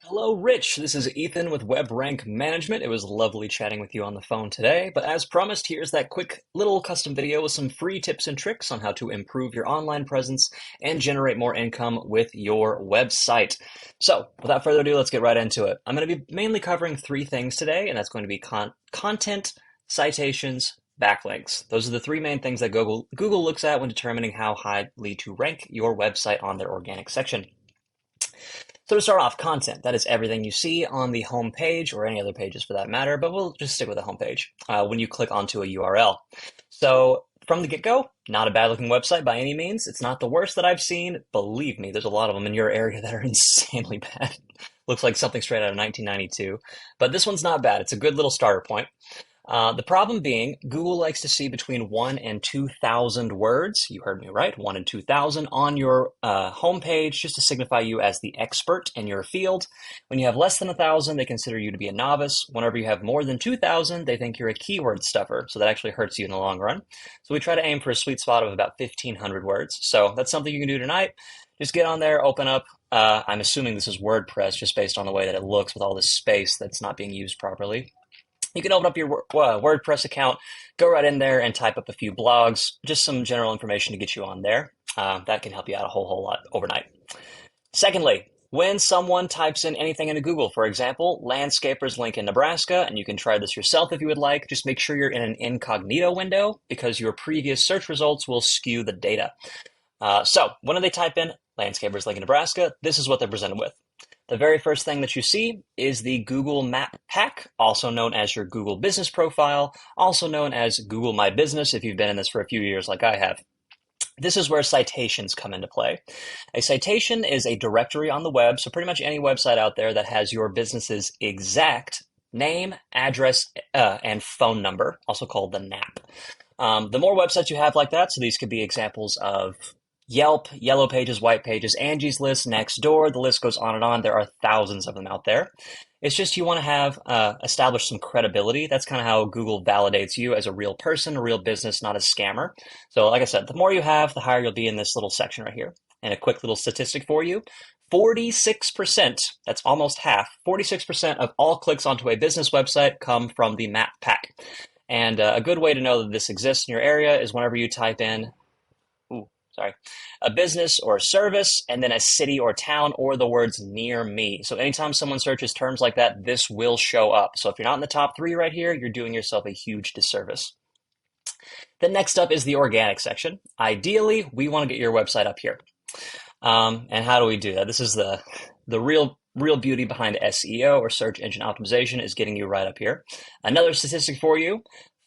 Hello, Rich. This is Ethan with Web Rank Management. It was lovely chatting with you on the phone today. But as promised, here's that quick little custom video with some free tips and tricks on how to improve your online presence and generate more income with your website. So, without further ado, let's get right into it. I'm going to be mainly covering three things today, and that's going to be content, citations, backlinks. Those are the three main things that Google looks at when determining how highly to rank your website on their organic section. So to start off, content. That is everything you see on the home page or any other pages for that matter, but we'll just stick with the home page when you click onto a URL. So from the get-go, not a bad-looking website by any means. It's not the worst that I've seen. Believe me, there's a lot of them in your area that are insanely bad. Looks like something straight out of 1992. But this one's not bad. It's a good little starter point. The problem being, Google likes to see between 1 and 2,000 words, you heard me right, 1 and 2,000 on your homepage just to signify you as the expert in your field. When you have less than 1,000, they consider you to be a novice. Whenever you have more than 2,000, they think you're a keyword stuffer, so that actually hurts you in the long run. So we try to aim for a sweet spot of about 1,500 words. So that's something you can do tonight. Just get on there, open up. I'm assuming this is WordPress just based on the way that it looks with all this space that's not being used properly. You can open up your WordPress account, go right in there and type up a few blogs, just some general information to get you on there. That can help you out a whole lot overnight. Secondly, when someone types in anything into Google, for example, landscapers link in Nebraska, and you can try this yourself if you would like, just make sure you're in an incognito window because your previous search results will skew the data. So when they type in landscapers link in Nebraska, this is what they're presented with. The very first thing that you see is the Google Map Pack, also known as your Google Business Profile, also known as Google My Business if you've been in this for a few years like I have. This is where citations come into play. A citation is a directory on the web, so pretty much any website out there that has your business's exact name, address, and phone number, also called the NAP. The more websites you have like that, so these could be examples of Yelp, Yellow Pages, White Pages, Angie's List, Nextdoor, the list goes on and on. There are thousands of them out there. It's just you want to have establish some credibility. That's kind of how Google validates you as a real person, a real business, not a scammer. So like I said, the more you have, the higher you'll be in this little section right here. And a quick little statistic for you, 46%, that's almost half, 46% of all clicks onto a business website come from the Map Pack. And a good way to know that this exists in your area is whenever you type in a business or a service, and then a city or town, or the words near me. So anytime someone searches terms like that, this will show up. So if you're not in the top 3 right here, you're doing yourself a huge disservice. Then next up is the organic section. Ideally, we want to get your website up here. And how do we do that? This is the real beauty behind SEO, or search engine optimization, is getting you right up here. Another statistic for you,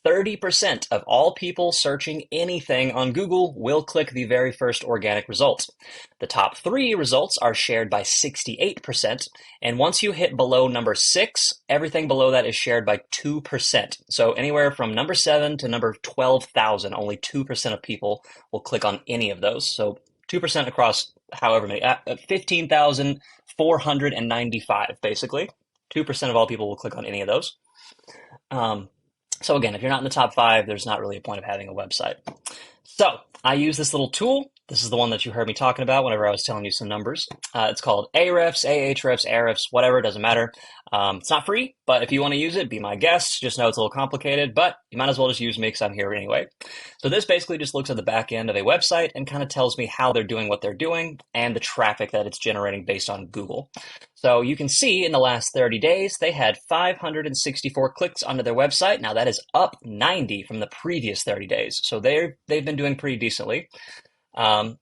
30% of all people searching anything on Google will click the very first organic result. The top 3 results are shared by 68%, and once you hit below number 6, everything below that is shared by 2%. So anywhere from number 7 to number 12,000, only 2% of people will click on any of those. So 2% across however many, 15,495 basically. 2% of all people will click on any of those. So again, if you're not in the top 5, there's not really a point of having a website. So I use this little tool. This is the one that you heard me talking about whenever I was telling you some numbers. It's called Ahrefs, Ahrefs, Ahrefs, whatever, it doesn't matter. It's not free, but if you want to use it, be my guest. Just know it's a little complicated, but you might as well just use me because I'm here anyway. So this basically just looks at the back end of a website and kind of tells me how they're doing what they're doing and the traffic that it's generating based on Google. So you can see in the last 30 days, they had 564 clicks onto their website. Now that is up 90 from the previous 30 days. So they've been doing pretty decently. And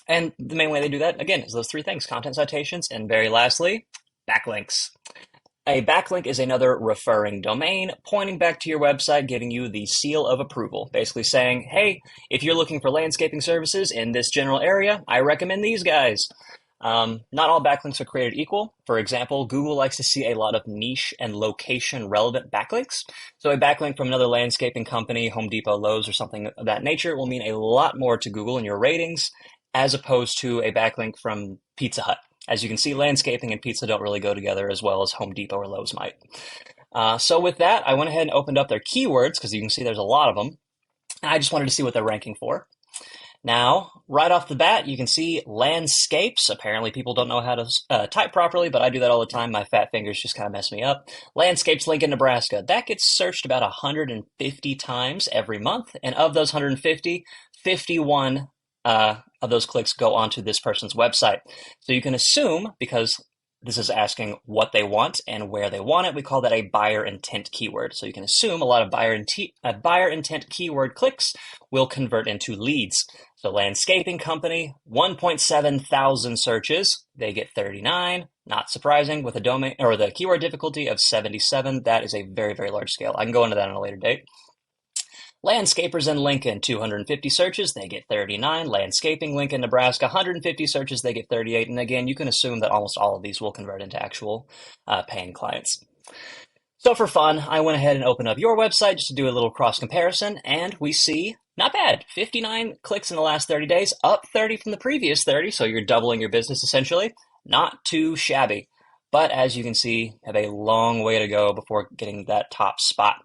the main way they do that, again, is those 3 things, content, citations, and very lastly, backlinks. A backlink is another referring domain pointing back to your website, giving you the seal of approval, basically saying, hey, if you're looking for landscaping services in this general area, I recommend these guys. Not all backlinks are created equal. For example, Google likes to see a lot of niche and location relevant backlinks. So a backlink from another landscaping company, Home Depot, Lowe's, or something of that nature will mean a lot more to Google in your ratings as opposed to a backlink from Pizza Hut. As you can see, landscaping and pizza don't really go together as well as Home Depot or Lowe's might. So with that, I went ahead and opened up their keywords because you can see there's a lot of them. And I just wanted to see what they're ranking for. Now, right off the bat, you can see landscapes. Apparently, people don't know how to type properly, but I do that all the time. My fat fingers just kind of mess me up. Landscapes, Lincoln, Nebraska. That gets searched about 150 times every month. And of those 150, 51 of those clicks go onto this person's website. So you can assume, because this is asking what they want and where they want it, we call that a buyer intent keyword. So you can assume a lot of buyer intent keyword clicks will convert into leads. So landscaping company, 1.7 thousand searches, they get 39. Not surprising, with a domain or the keyword difficulty of 77. That is a very, very large scale. I can go into that on a later date. Landscapers in Lincoln, 250 searches, they get 39. Landscaping, Lincoln, Nebraska, 150 searches, they get 38. And again, you can assume that almost all of these will convert into actual paying clients. So for fun, I went ahead and opened up your website just to do a little cross comparison, and we see not bad. 59 clicks in the last 30 days, up 30 from the previous 30, so you're doubling your business essentially. Not too shabby. But as you can see, have a long way to go before getting that top spot.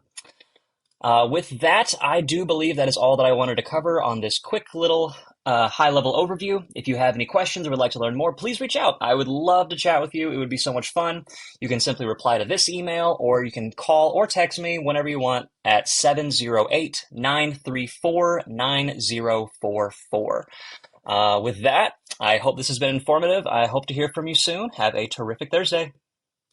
With that, I do believe that is all that I wanted to cover on this quick little high-level overview. If you have any questions or would like to learn more, please reach out. I would love to chat with you. It would be so much fun. You can simply reply to this email, or you can call or text me whenever you want at 708-934-9044. With that, I hope this has been informative. I hope to hear from you soon. Have a terrific Thursday.